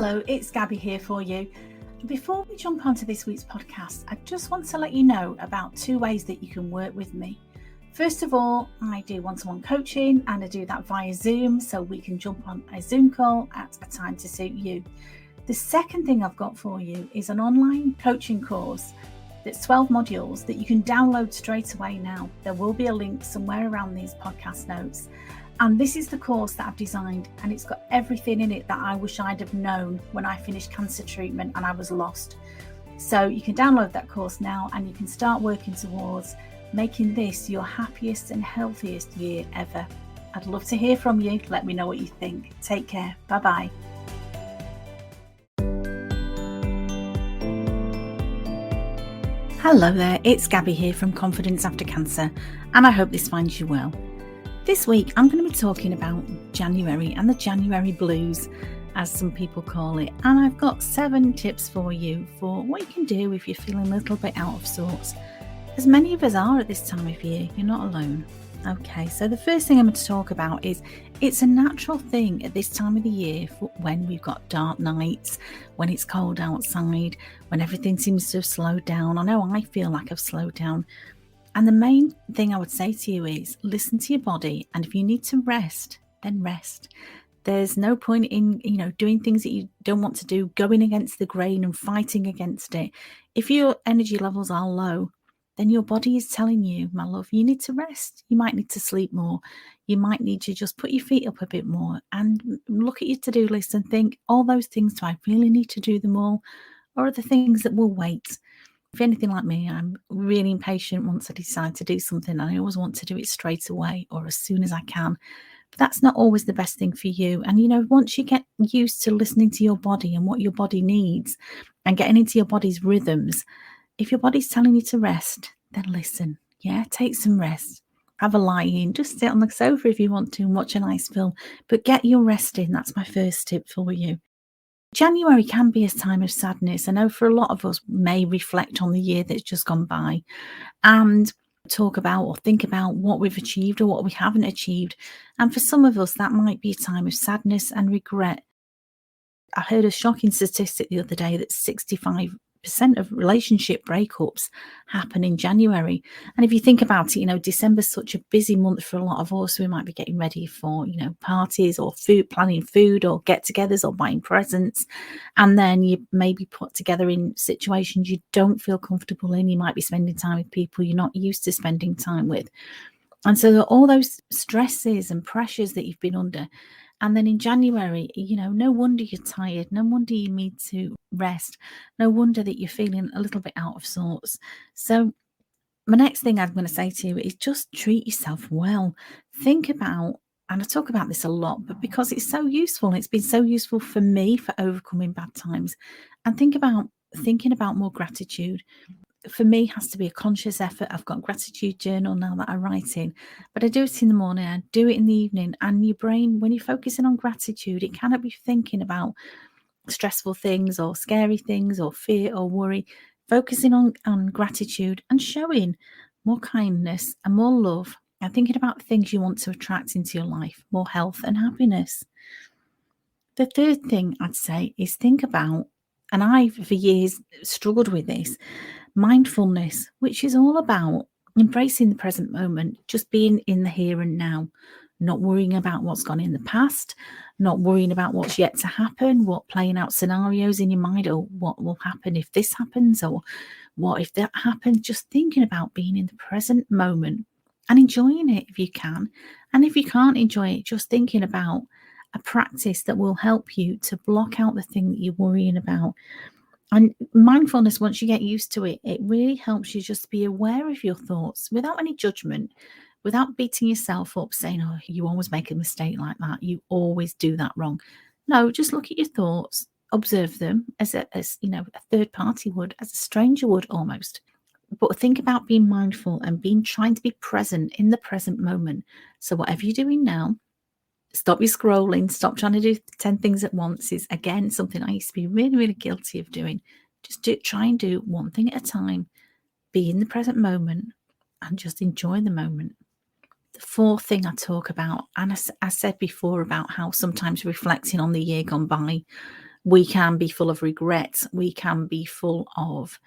Hello, it's Gabby here for you. Before we jump onto this week's podcast, I just want to let you know about 2 ways that you can work with me. First of all, I do one-to-one coaching and I do that via Zoom, so we can jump on a Zoom call at a time to suit you. The second thing I've got for you is an online coaching course that's 12 modules that you can download straight away now. There will be a link somewhere around these podcast notes. And this is the course that I've designed, and it's got everything in it that I wish I'd have known when I finished cancer treatment and I was lost. So you can download that course now and you can start working towards making this your happiest and healthiest year ever. I'd love to hear from you. Let me know what you think. Take care. Bye-bye. Hello there, it's Gabby here from Confidence After Cancer, and I hope this finds you well. This week, I'm going to be talking about January and the January blues, as some people call it. And I've got 7 tips for you for what you can do if you're feeling a little bit out of sorts. As many of us are at this time of year, you're not alone. Okay, so the first thing I'm going to talk about is it's a natural thing at this time of the year when we've got dark nights, when it's cold outside, when everything seems to have slowed down. I know I feel like I've slowed down. And the main thing I would say to you is listen to your body. And if you need to rest, then rest. There's no point in, doing things that you don't want to do, going against the grain and fighting against it. If your energy levels are low, then your body is telling you, my love, you need to rest. You might need to sleep more. You might need to just put your feet up a bit more and look at your to-do list and think, all those things, do I really need to do them all? Or are the things that will wait? If anything like me, I'm really impatient once I decide to do something. I always want to do it straight away or as soon as I can. But that's not always the best thing for you. And, once you get used to listening to your body and what your body needs and getting into your body's rhythms, if your body's telling you to rest, then listen. Yeah, take some rest. Have a lie in. Just sit on the sofa if you want to and watch a nice film. But get your rest in. That's my first tip for you. January can be a time of sadness. I know for a lot of us may reflect on the year that's just gone by and talk about or think about what we've achieved or what we haven't achieved. And for some of us, that might be a time of sadness and regret. I heard a shocking statistic the other day that 65% of relationship breakups happen in January. And if you think about it, December's such a busy month for a lot of us. We might be getting ready for, parties or planning food or get-togethers or buying presents. And then you may be put together in situations you don't feel comfortable in. You might be spending time with people you're not used to spending time with. And so all those stresses and pressures that you've been under. And then in January, no wonder you're tired. No wonder you need to rest. No wonder that you're feeling a little bit out of sorts. So my next thing I'm going to say to you is just treat yourself well. Think about, and I talk about this a lot, but because it's so useful, it's been so useful for me for overcoming bad times. And thinking about more gratitude. For me, has to be a conscious effort. I've got a gratitude journal now that I write in, but I do it in the morning, I do it in the evening. And your brain, when you're focusing on gratitude, it cannot be thinking about stressful things or scary things or fear or worry. Focusing on gratitude and showing more kindness and more love and thinking about the things you want to attract into your life, more health and happiness. The third thing I'd say is think about, and I've for years struggled with this, mindfulness, which is all about embracing the present moment, just being in the here and now, not worrying about what's gone in the past, not worrying about what's yet to happen, playing out scenarios in your mind, or what will happen if this happens, or what if that happens. Just thinking about being in the present moment and enjoying it if you can. And if you can't enjoy it, just thinking about a practice that will help you to block out the thing that you're worrying about. And mindfulness, once you get used to it, it really helps you just be aware of your thoughts without any judgment, without beating yourself up, saying, oh, you always make a mistake like that. You always do that wrong. No, just look at your thoughts, observe them as a third party would, as a stranger would almost. But think about being mindful and trying to be present in the present moment. So whatever you're doing now, stop your scrolling, stop trying to do 10 things at once is, again, something I used to be really, really guilty of doing. Just try and do one thing at a time, be in the present moment and just enjoy the moment. The fourth thing I talk about, and I said before about how sometimes reflecting on the year gone by We can be full of regret. We can be full of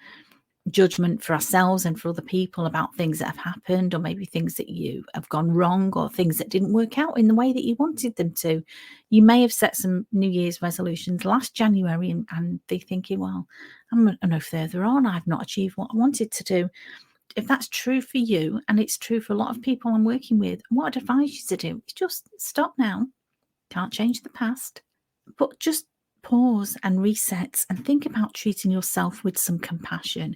judgment for ourselves and for other people about things that have happened, or maybe things that you have gone wrong, or things that didn't work out in the way that you wanted them to. You may have set some New Year's resolutions last January and be thinking, well, I'm no further on. I've not achieved what I wanted to do. If that's true for you, and it's true for a lot of people I'm working with, what I'd advise you to do is just stop now. Can't change the past, but just pause and reset and think about treating yourself with some compassion.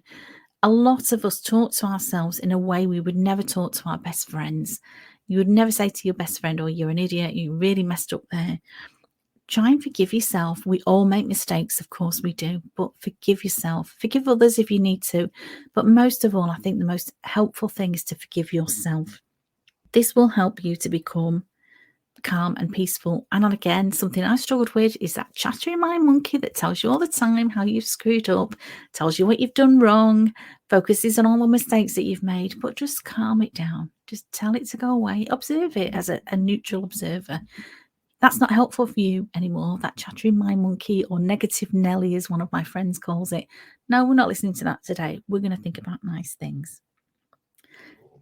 A lot of us talk to ourselves in a way we would never talk to our best friends. You would never say to your best friend, oh, you're an idiot, you really messed up there. Try and forgive yourself. We all make mistakes, of course we do, but forgive yourself. Forgive others if you need to. But most of all, I think the most helpful thing is to forgive yourself. This will help you to become calm and peaceful. And again, something I struggled with is that chattering mind monkey that tells you all the time how you've screwed up, tells you what you've done wrong, focuses on all the mistakes that you've made, but just calm it down. Just tell it to go away. Observe it as a neutral observer. That's not helpful for you anymore, that chattering mind monkey, or negative Nelly, as one of my friends calls it. No, we're not listening to that today. We're going to think about nice things.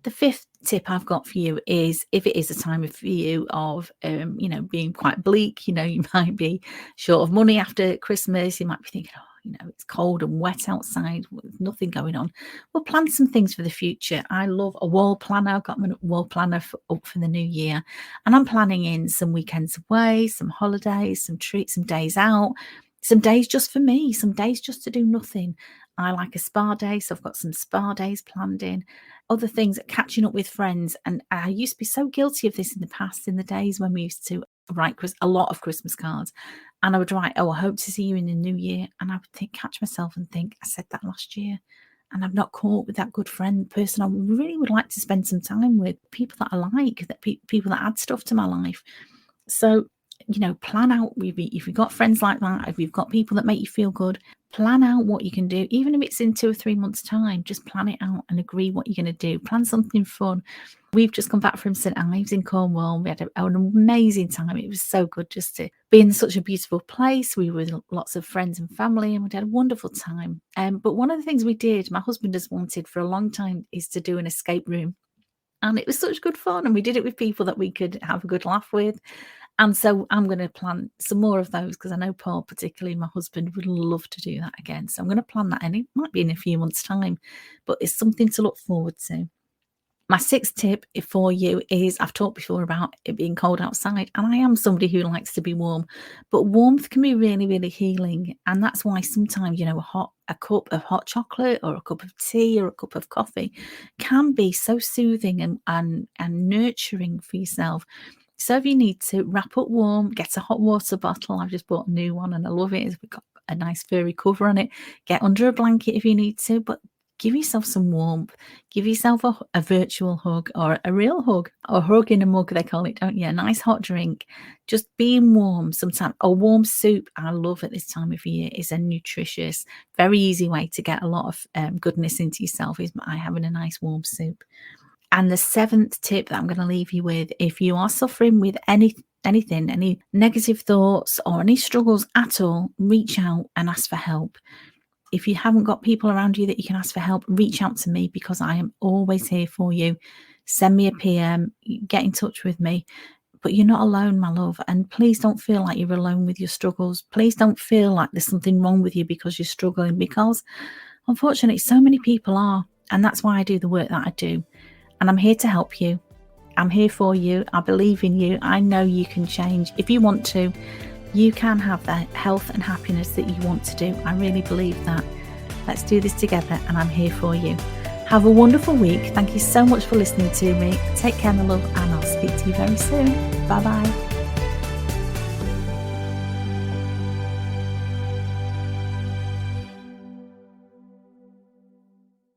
The fifth tip I've got for you is, if it is a time for you of, being quite bleak, you might be short of money after Christmas. You might be thinking, it's cold and wet outside with nothing going on. Well, plan some things for the future. I love a wall planner. I've got my wall planner up for the new year, and I'm planning in some weekends away, some holidays, some treats, some days out, some days just for me, some days just to do nothing. I like a spa day, so I've got some spa days planned in. Other things, catching up with friends. And I used to be so guilty of this in the past, in the days when we used to write a lot of Christmas cards. And I would write, oh, I hope to see you in the new year. And I would catch myself and think, I said that last year, and I've not caught up with that good friend, person I really would like to spend some time with, people that I like, that people that add stuff to my life. So, plan out, if you've got friends like that, if you've got people that make you feel good, plan out what you can do. Even if it's in 2 or 3 months' time, just plan it out and agree what you're going to do. Plan something fun. We've just come back from St Ives in Cornwall. We had an amazing time. It was so good just to be in such a beautiful place. We were with lots of friends and family, and we had a wonderful time. But one of the things we did, my husband has wanted for a long time, is to do an escape room. And it was such good fun. And we did it with people that we could have a good laugh with. And so I'm going to plan some more of those, because I know Paul, particularly my husband, would love to do that again. So I'm going to plan that, and it might be in a few months' time, but it's something to look forward to. My sixth tip for you is, I've talked before about it being cold outside, and I am somebody who likes to be warm, but warmth can be really, really healing. And that's why sometimes, a cup of hot chocolate, or a cup of tea, or a cup of coffee can be so soothing and nurturing for yourself. So if you need to wrap up warm, get a hot water bottle. I've just bought a new one and I love it. We've got a nice furry cover on it. Get under a blanket if you need to, but give yourself some warmth. Give yourself a virtual hug, or a real hug, or hug in a mug, they call it, don't you? A nice hot drink. Just being warm sometimes. A warm soup, I love at this time of year, is a nutritious, very easy way to get a lot of goodness into yourself, is by having a nice warm soup. And the seventh tip that I'm going to leave you with, if you are suffering with anything, any negative thoughts or any struggles at all, reach out and ask for help. If you haven't got people around you that you can ask for help, reach out to me, because I am always here for you. Send me a PM, get in touch with me. But you're not alone, my love. And please don't feel like you're alone with your struggles. Please don't feel like there's something wrong with you because you're struggling, because unfortunately so many people are. And that's why I do the work that I do. And I'm here to help you. I'm here for you. I believe in you. I know you can change. If you want to, you can have that health and happiness that you want to do. I really believe that. Let's do this together, and I'm here for you. Have a wonderful week. Thank you so much for listening to me. Take care, my love, and I'll speak to you very soon. Bye-bye.